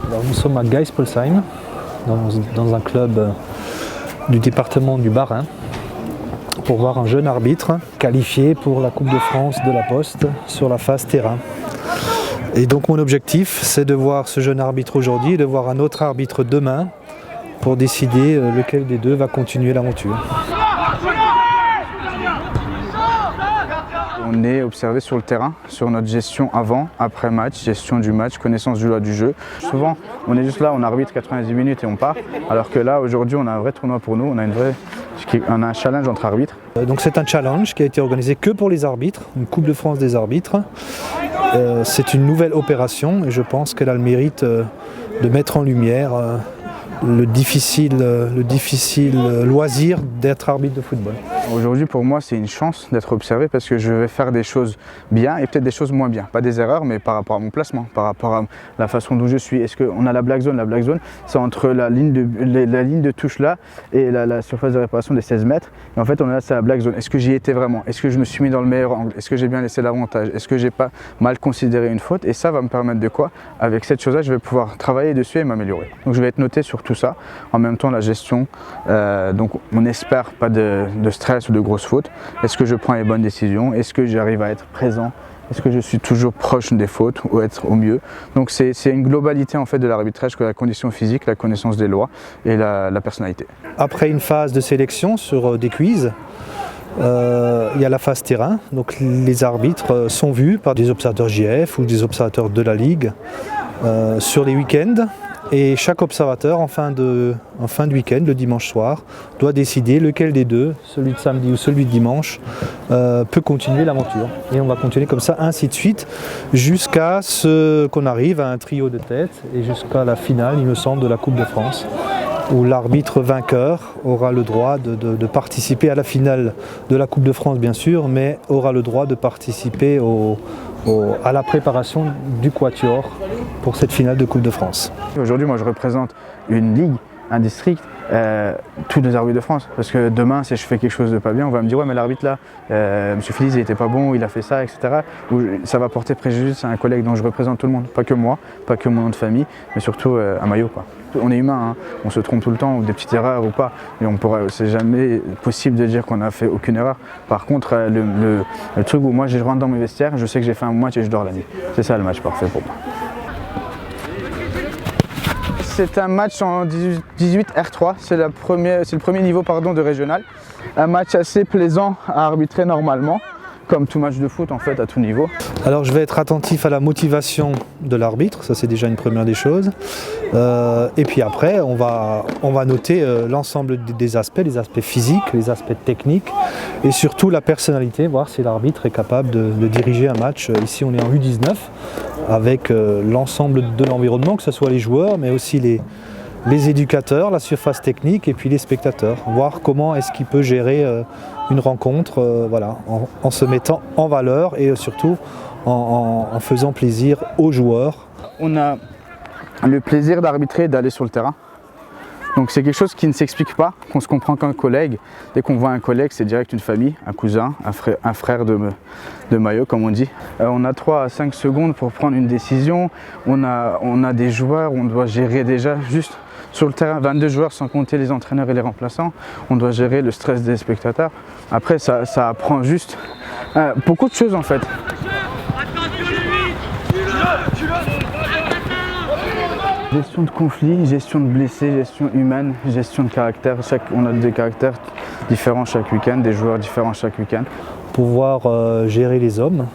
Alors, nous sommes à Geispolsheim, dans un club du département du Bas-Rhin, pour voir un jeune arbitre qualifié pour la Coupe de France de la Poste sur la phase terrain. Et donc mon objectif, c'est de voir ce jeune arbitre aujourd'hui et de voir un autre arbitre demain pour décider lequel des deux va continuer l'aventure. On est observé sur le terrain, sur notre gestion avant, après match, gestion du match, connaissance du loi du jeu. Souvent, on est juste là, on arbitre 90 minutes et on part, alors que là, aujourd'hui, on a un vrai tournoi pour nous, on a un challenge entre arbitres. Donc c'est un challenge qui a été organisé que pour les arbitres, une Coupe de France des arbitres. C'est une nouvelle opération et je pense qu'elle a le mérite de mettre en lumière le difficile loisir d'être arbitre de football. Aujourd'hui, pour moi, c'est une chance d'être observé parce que je vais faire des choses bien et peut-être des choses moins bien. Pas des erreurs, mais par rapport à mon placement, par rapport à la façon dont je suis. Est-ce qu'on a la black zone? La black zone, c'est entre la ligne de touche là et la surface de réparation des 16 mètres. Et en fait, on a là, c'est la black zone. Est-ce que j'y étais vraiment? Est-ce que je me suis mis dans le meilleur angle? Est-ce que j'ai bien laissé l'avantage? Est-ce que j'ai pas mal considéré une faute? Et ça va me permettre de quoi? Avec cette chose-là, je vais pouvoir travailler dessus et m'améliorer. Donc, je vais être noté sur tout ça. En même temps, la gestion, donc on espère pas de stress ou de grosses fautes. Est-ce que je prends les bonnes décisions? Est-ce que j'arrive à être présent? Est-ce que je suis toujours proche des fautes ou être au mieux? Donc c'est une globalité en fait de l'arbitrage, que la condition physique, la connaissance des lois et la personnalité. Après une phase de sélection sur des quiz, il y a la phase terrain. Donc les arbitres sont vus par des observateurs JF ou des observateurs de la Ligue sur les week-ends. Et chaque observateur, en fin de week-end, le dimanche soir, doit décider lequel des deux, celui de samedi ou celui de dimanche, peut continuer l'aventure. Et on va continuer comme ça, ainsi de suite, jusqu'à ce qu'on arrive à un trio de tête et jusqu'à la finale, il me semble, de la Coupe de France, où l'arbitre vainqueur aura le droit de participer à la finale de la Coupe de France, bien sûr, mais aura le droit de participer à la préparation du quatuor pour cette finale de Coupe de France. Aujourd'hui, moi, je représente une ligue, un district, tous les arbitres de France. Parce que demain, si je fais quelque chose de pas bien, on va me dire « ouais, mais l'arbitre là, M. Félix, il était pas bon, il a fait ça, etc. » Ou ça va porter préjudice à un collègue dont je représente tout le monde. Pas que moi, pas que mon nom de famille, mais surtout un maillot, quoi. On est humain, hein. On se trompe tout le temps, ou des petites erreurs ou pas. Et c'est jamais possible de dire qu'on n'a fait aucune erreur. Par contre, le truc où moi je rentre dans mes vestiaires, je sais que j'ai fait un match et je dors la nuit. C'est ça le match parfait pour moi. C'est un match en 18 R3, c'est le premier niveau de régional. Un match assez plaisant à arbitrer normalement, comme tout match de foot en fait à tout niveau. Alors je vais être attentif à la motivation de l'arbitre, ça c'est déjà une première des choses. Et puis après on va noter l'ensemble des aspects, les aspects physiques, les aspects techniques et surtout la personnalité, voir si l'arbitre est capable de diriger un match. Ici on est en U19 avec l'ensemble de l'environnement, que ce soit les joueurs mais aussi les éducateurs, la surface technique et puis les spectateurs. Voir comment est-ce qu'il peut gérer une rencontre en se mettant en valeur et surtout en faisant plaisir aux joueurs. On a le plaisir d'arbitrer, d'aller sur le terrain. Donc c'est quelque chose qui ne s'explique pas, qu'on se comprend qu'un collègue. Dès qu'on voit un collègue, c'est direct une famille, un cousin, un frère de maillot, comme on dit. On a 3 à 5 secondes pour prendre une décision. On a des joueurs, on doit gérer déjà juste sur le terrain 22 joueurs sans compter les entraîneurs et les remplaçants. On doit gérer le stress des spectateurs. Après, ça apprend juste beaucoup de choses en fait. Gestion de conflits, gestion de blessés, gestion humaine, gestion de caractère. On a des caractères différents chaque week-end, des joueurs différents chaque week-end. Pouvoir gérer les hommes,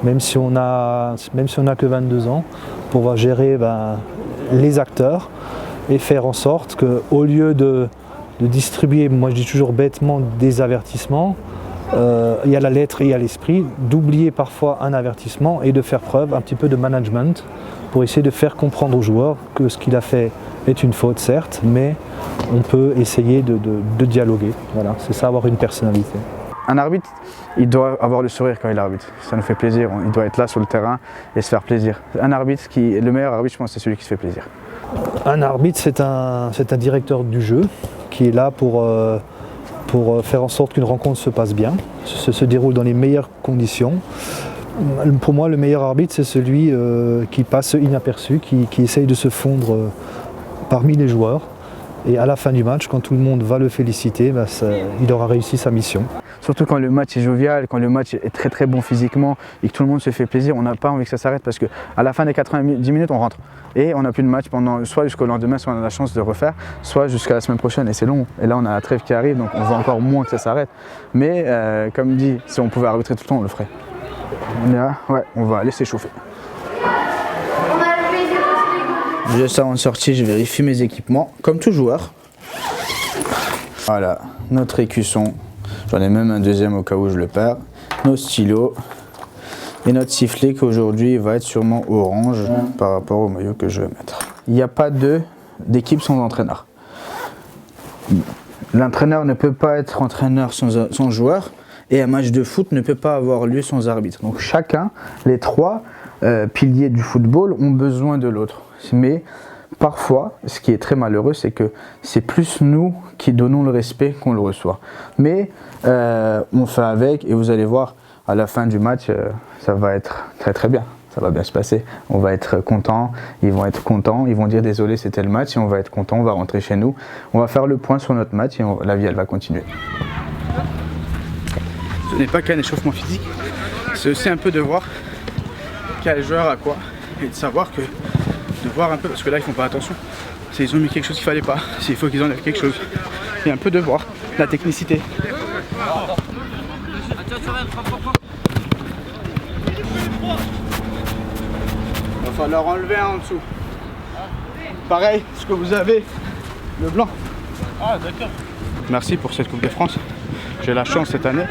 même si on a que 22 ans, pouvoir gérer les acteurs et faire en sorte qu'au lieu de distribuer, moi je dis toujours bêtement, des avertissements, il y a la lettre et il y a l'esprit, d'oublier parfois un avertissement et de faire preuve un petit peu de management pour essayer de faire comprendre aux joueurs que ce qu'il a fait est une faute certes, mais on peut essayer de dialoguer. Voilà, c'est ça, avoir une personnalité. Un arbitre, il doit avoir le sourire quand il arbitre, ça nous fait plaisir, il doit être là sur le terrain et se faire plaisir. Un arbitre, le meilleur arbitre, je pense, c'est celui qui se fait plaisir. Un arbitre, c'est un directeur du jeu qui est là pour pour faire en sorte qu'une rencontre se passe bien, se déroule dans les meilleures conditions. Pour moi, le meilleur arbitre, c'est celui qui passe inaperçu, qui essaye de se fondre parmi les joueurs. Et à la fin du match, quand tout le monde va le féliciter, il aura réussi sa mission. Surtout quand le match est jovial, quand le match est très très bon physiquement et que tout le monde se fait plaisir, on n'a pas envie que ça s'arrête parce qu'à la fin des 90 minutes, on rentre. Et on n'a plus de match pendant soit jusqu'au lendemain, soit on a la chance de refaire, soit jusqu'à la semaine prochaine. Et c'est long. Et là, on a la trêve qui arrive, donc on veut encore moins que ça s'arrête. Mais comme dit, si on pouvait arbitrer tout le temps, on le ferait. On est là, ouais, on va aller s'échauffer. Juste avant de sortir, je vérifie mes équipements, comme tout joueur. Voilà, notre écusson. J'en ai même un deuxième au cas où je le perds. Nos stylos. Et notre sifflet qui aujourd'hui va être sûrement orange par rapport au maillot que je vais mettre. Il n'y a pas d'équipe sans entraîneur. L'entraîneur ne peut pas être entraîneur sans joueur. Et un match de foot ne peut pas avoir lieu sans arbitre. Donc chacun, les trois piliers du football ont besoin de l'autre. Mais parfois, ce qui est très malheureux, c'est que c'est plus nous qui donnons le respect qu'on le reçoit. Mais on fait avec et vous allez voir, à la fin du match, ça va être très très bien. Ça va bien se passer. On va être contents, ils vont être contents, ils vont dire désolé c'était le match et on va être contents, on va rentrer chez nous. On va faire le point sur notre match et la vie elle va continuer. Ce n'est pas qu'un échauffement physique, c'est aussi un peu de voir quel joueur a quoi et de savoir que, de voir un peu, parce que là ils font pas attention, ils ont mis quelque chose qu'il fallait pas, s'il faut qu'ils enlèvent quelque chose, et un peu de voir la technicité. Il va falloir enlever un en dessous. Pareil, ce que vous avez, le blanc. Ah d'accord. Merci pour cette Coupe de France. J'ai la chance cette année.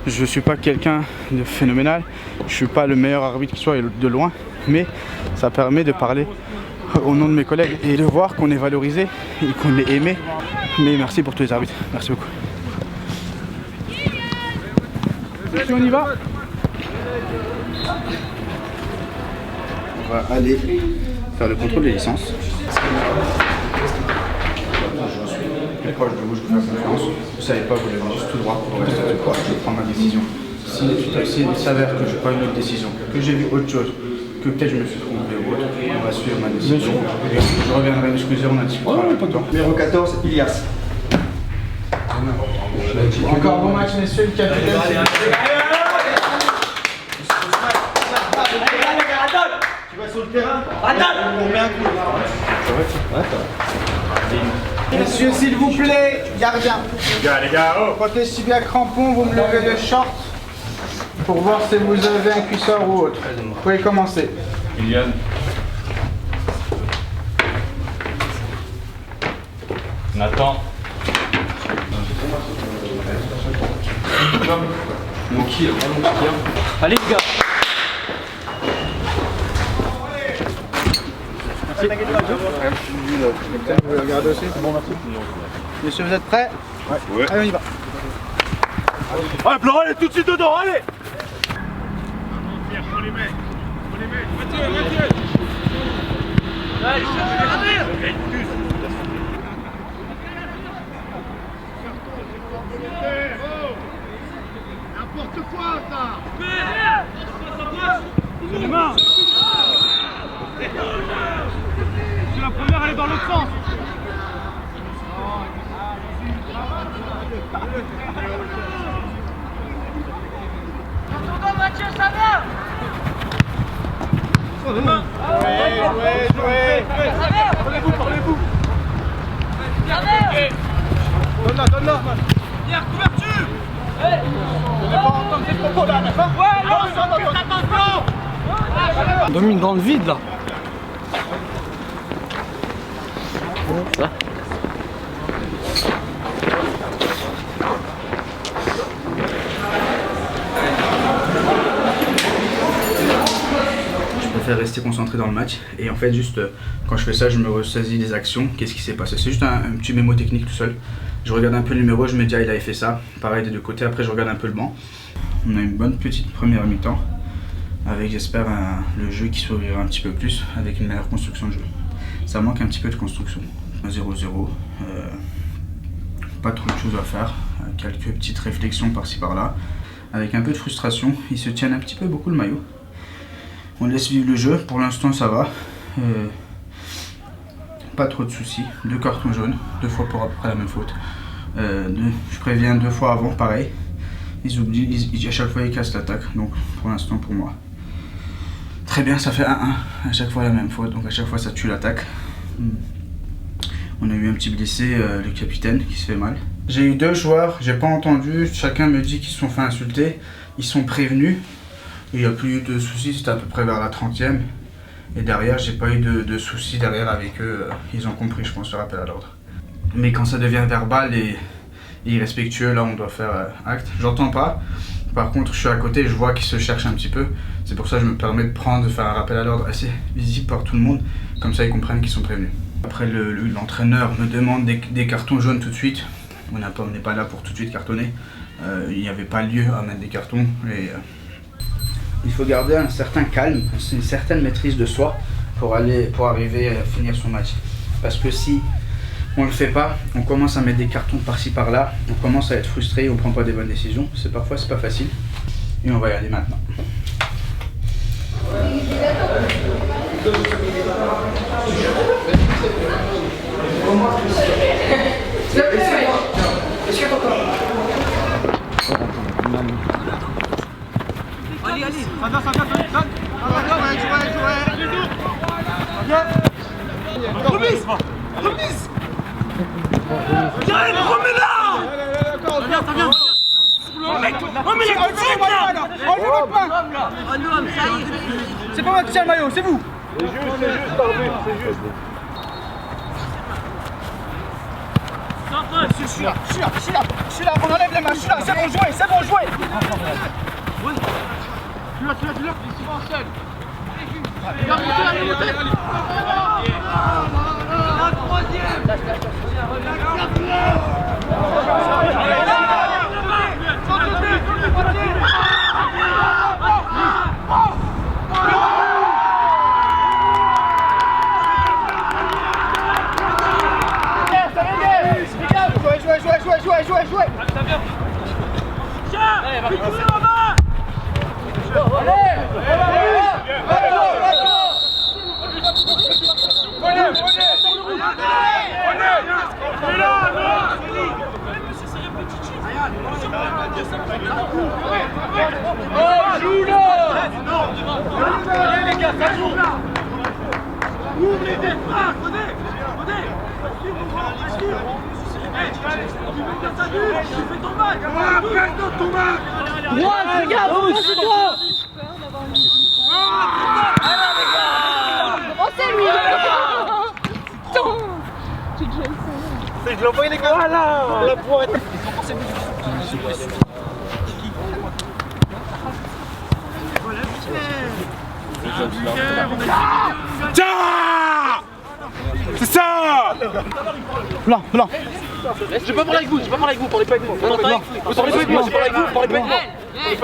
Je ne suis pas quelqu'un de phénoménal, je ne suis pas le meilleur arbitre qui soit de loin, mais ça permet de parler au nom de mes collègues et de voir qu'on est valorisé et qu'on est aimé. Mais merci pour tous les arbitres, merci beaucoup. Si on y va, on va aller faire le contrôle des licences. Plus proche de vous, je vous fais confiance. Vous ne savez pas, vous levez juste tout droit pour rester tout droit. Je vais prendre ma décision. S'il s'avère que je n'ai pas une autre décision, que j'ai vu autre chose, que peut-être je me suis trompé ou autre, on va suivre ma décision. Je reviendrai m'excuser, on a discuté. Numéro 14, Ilias. Encore bon match, messieurs, le capitaine. Tu vas sur le terrain. On met un coup. Messieurs, s'il vous plaît, gardien. Les gars, oh. Quand je suis bien crampon, vous me levez le short pour voir si vous avez un cuisseur ou autre. Vous pouvez commencer. Ilian. Nathan. Mon kill, allez les gars. Vous regardez aussi, c'est bon, merci. Messieurs, vous êtes prêts? Ouais. Allez, on y va. Allez, Florent, allez tout de suite dedans, allez. N'importe quoi, ça. C'est les mains. C'est la première, elle est dans l'autre sens. Mathieu, ça va. Jouez. Parlez-vous. Donne-la. Pierre, couverture. Je ne vais pas entendre ces propos-là, d'accord? Attention. On domine dans le vide là. Ça. Je préfère rester concentré dans le match et en fait juste quand je fais ça je me ressaisis des actions, qu'est-ce qui s'est passé, c'est juste un petit mémo technique tout seul. Je regarde un peu le numéro, je me dis ah il avait fait ça, pareil des deux côtés, après je regarde un peu le banc. On a une bonne petite première mi-temps avec j'espère le jeu qui s'ouvrira un petit peu plus avec une meilleure construction de jeu. Ça manque un petit peu de construction, 1-0-0, pas trop de choses à faire, quelques petites réflexions par-ci par-là. Avec un peu de frustration, ils se tiennent un petit peu beaucoup le maillot. On laisse vivre le jeu, pour l'instant ça va. Pas trop de soucis, 2 cartons jaunes, 2 fois pour à peu près la même faute. Je préviens 2 fois avant, pareil. Ils oublient, à chaque fois ils cassent l'attaque, donc pour l'instant pour moi. Très bien, ça fait 1-1, à chaque fois la même faute, donc à chaque fois ça tue l'attaque. On a eu un petit blessé, le capitaine, qui se fait mal. J'ai eu 2 joueurs, j'ai pas entendu, chacun me dit qu'ils se sont fait insulter, ils sont prévenus. Il n'y a plus eu de soucis, c'était à peu près vers la 30e. Et derrière, j'ai pas eu de soucis derrière avec eux, ils ont compris, je pense, le rappel à l'ordre. Mais quand ça devient verbal et irrespectueux, là on doit faire acte. J'entends pas, par contre je suis à côté et je vois qu'ils se cherchent un petit peu. C'est pour ça que je me permets de faire un rappel à l'ordre assez visible par tout le monde, comme ça ils comprennent qu'ils sont prévenus. Après l'entraîneur me demande des cartons jaunes tout de suite. On n'est pas là pour tout de suite cartonner. Il n'y avait pas lieu à mettre des cartons. Il faut garder un certain calme, une certaine maîtrise de soi pour arriver à finir son match. Parce que si on le fait pas, on commence à mettre des cartons par-ci par-là, on commence à être frustré, on prend pas des bonnes décisions. Parfois c'est pas facile. Et on va y aller maintenant. Allez, allez, ça vient, donne. Remise. Remets-la. Ça vient. Remets-la tout de suite là. C'est pas moi qui tiens le maillot, c'est vous. C'est juste. Je suis là, on enlève les mains, je suis là, c'est bon jouer. Tu l'as, c'est souvent seul. Regarde, la troisième. Jouez. Tiens, fais-le la main. Oh, joue là. Allez les gars, ça joue. Ouvre les têtes. Tu fais ton match. Droite, regarde, c'est toi. Oh, c'est lui. Je l'ai envoyé les gars. Voilà. La pointe. Tiens. C'est ça. Blanc. Je vais pas parler avec vous, parlez pas avec moi. Parlez pas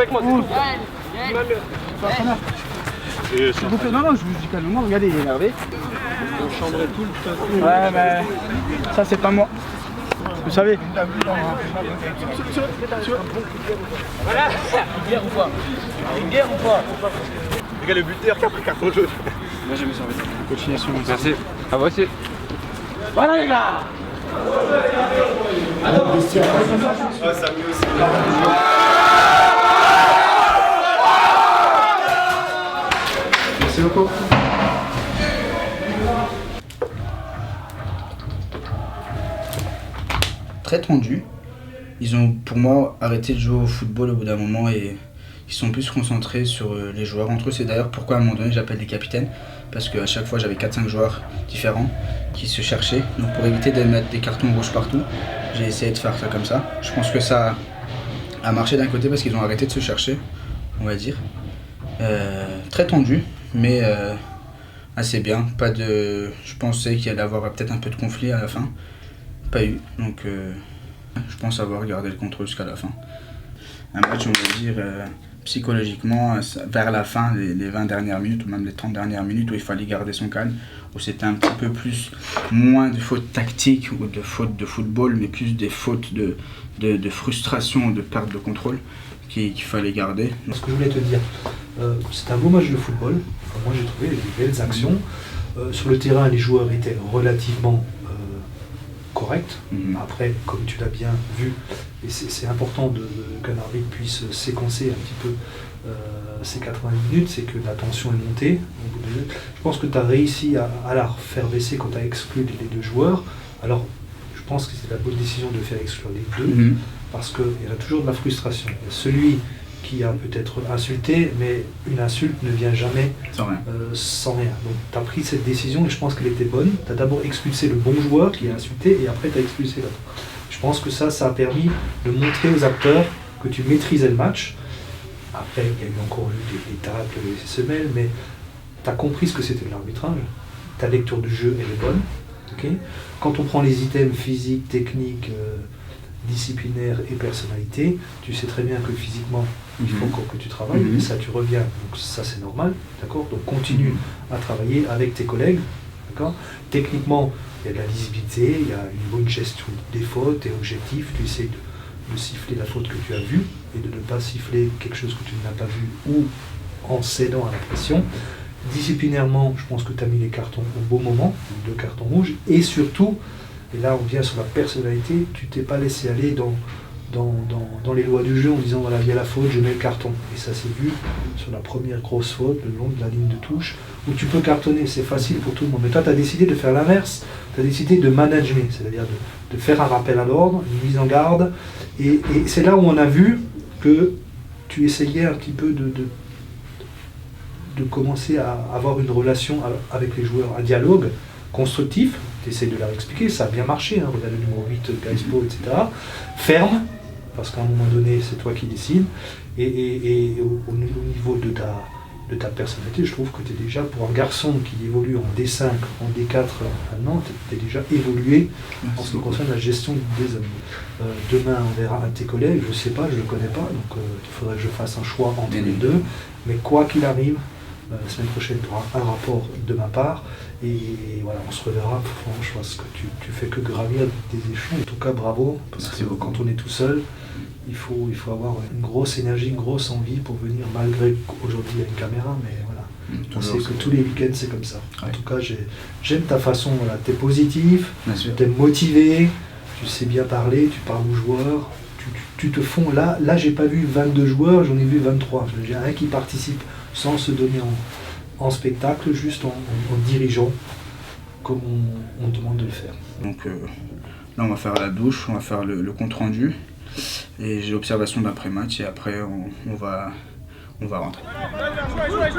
avec moi. Non, je vous dis calmement, regardez, il est énervé. On chambrait tout le temps. Ouais, mais ça, c'est pas moi. Vous savez. Voilà. Une guerre ou pas Les gars, le buteur qui a pris carton jaune. Moi j'ai mis sur le Continuation. Merci. À vous aussi. Voilà, les gars. Merci beaucoup. Très tendu. Ils ont pour moi arrêté de jouer au football au bout d'un moment et ils sont plus concentrés sur les joueurs entre eux. C'est d'ailleurs pourquoi à un moment donné j'appelle des capitaines, parce qu'à chaque fois j'avais 4-5 joueurs différents qui se cherchaient. Donc pour éviter de mettre des cartons rouges partout, j'ai essayé de faire ça comme ça. Je pense que ça a marché d'un côté parce qu'ils ont arrêté de se chercher, on va dire. Très tendu, mais assez bien. Pas de... Je pensais qu'il allait y avoir peut-être un peu de conflit à la fin. Pas eu, donc je pense avoir gardé le contrôle jusqu'à la fin. Un match, on va dire, psychologiquement, vers la fin, les 20 dernières minutes, ou même les 30 dernières minutes, où il fallait garder son calme, où c'était un petit peu plus, moins de fautes tactiques ou de fautes de football, mais plus des fautes de frustration, de perte de contrôle qu'il fallait garder. Ce que je voulais te dire, c'est un beau match de football. Enfin, moi j'ai trouvé des belles actions. Sur le terrain, les joueurs étaient relativement corrects. Après, comme tu l'as bien vu, et c'est important qu'un arbitre puisse séquencer un petit peu ces 90 minutes, c'est que la tension est montée. Je pense que tu as réussi à la faire baisser quand tu as exclu les deux joueurs. Alors, je pense que c'est la bonne décision de faire exclure les deux, parce qu'il y a toujours de la frustration. Il y a celui qui a peut-être insulté, mais une insulte ne vient jamais sans rien. Donc tu as pris cette décision et je pense qu'elle était bonne. Tu as d'abord expulsé le bon joueur qui a insulté et après tu as expulsé l'autre. Je pense que ça a permis de montrer aux acteurs que tu maîtrisais le match. Après, il y a eu encore eu des tacles, des semelles, mais tu as compris ce que c'était de l'arbitrage. Ta lecture du jeu, elle est bonne. Okay. Quand on prend les items physiques, techniques, disciplinaire et personnalité, tu sais très bien que physiquement, il faut encore que tu travailles, et ça tu reviens, donc ça c'est normal, d'accord? Donc continue à travailler avec tes collègues, d'accord? Techniquement, il y a de la lisibilité, il y a une bonne gestion des fautes, tu es objectif, tu essaies de siffler la faute que tu as vue, et de ne pas siffler quelque chose que tu n'as pas vu, ou en cédant à la pression. Disciplinairement, je pense que tu as mis les cartons au bon moment, 2 cartons rouges, et surtout, et là on vient sur la personnalité, tu t'es pas laissé aller dans les lois du jeu en disant voilà, il y a la faute, je mets le carton. Et ça s'est vu sur la première grosse faute, le long de la ligne de touche, où tu peux cartonner, c'est facile pour tout le monde. Mais toi tu as décidé de faire l'inverse, tu as décidé de manager, c'est-à-dire de faire un rappel à l'ordre, une mise en garde, et c'est là où on a vu que tu essayais un petit peu de commencer à avoir une relation avec les joueurs, un dialogue constructif. Tu essaies de leur expliquer, ça a bien marché, hein, regarde le numéro 8, Gaispo, etc. Ferme, parce qu'à un moment donné, c'est toi qui décides. Et au niveau de ta personnalité, je trouve que tu es déjà, pour un garçon qui évolue en D5, en D4 à Nantes, tu es déjà évolué en ce qui concerne la gestion des hommes. Demain, on verra un de tes collègues, je ne sais pas, je ne le connais pas, donc il faudrait que je fasse un choix entre les deux. Mais quoi qu'il arrive, la semaine prochaine, tu auras un rapport de ma part. Et voilà, on se reverra. Je pense que tu fais que gravir des échelons. En tout cas, bravo. Parce que quand on est tout seul, il faut avoir une grosse énergie, une grosse envie pour venir, malgré qu'aujourd'hui il y a une caméra, mais voilà. On sait que tous les week-ends c'est comme ça. En tout cas, j'aime ta façon, voilà. Tu es positif, tu es motivé, tu sais bien parler, tu parles aux joueurs. Tu te fonds. Là j'ai pas vu 22 joueurs, j'en ai vu 23. J'ai un qui participe sans se donner en spectacle, juste en dirigeant, comme on demande de le faire. Donc là on va faire la douche, on va faire le compte rendu, et j'ai l'observation d'après-match, et après on va rentrer. Jouez,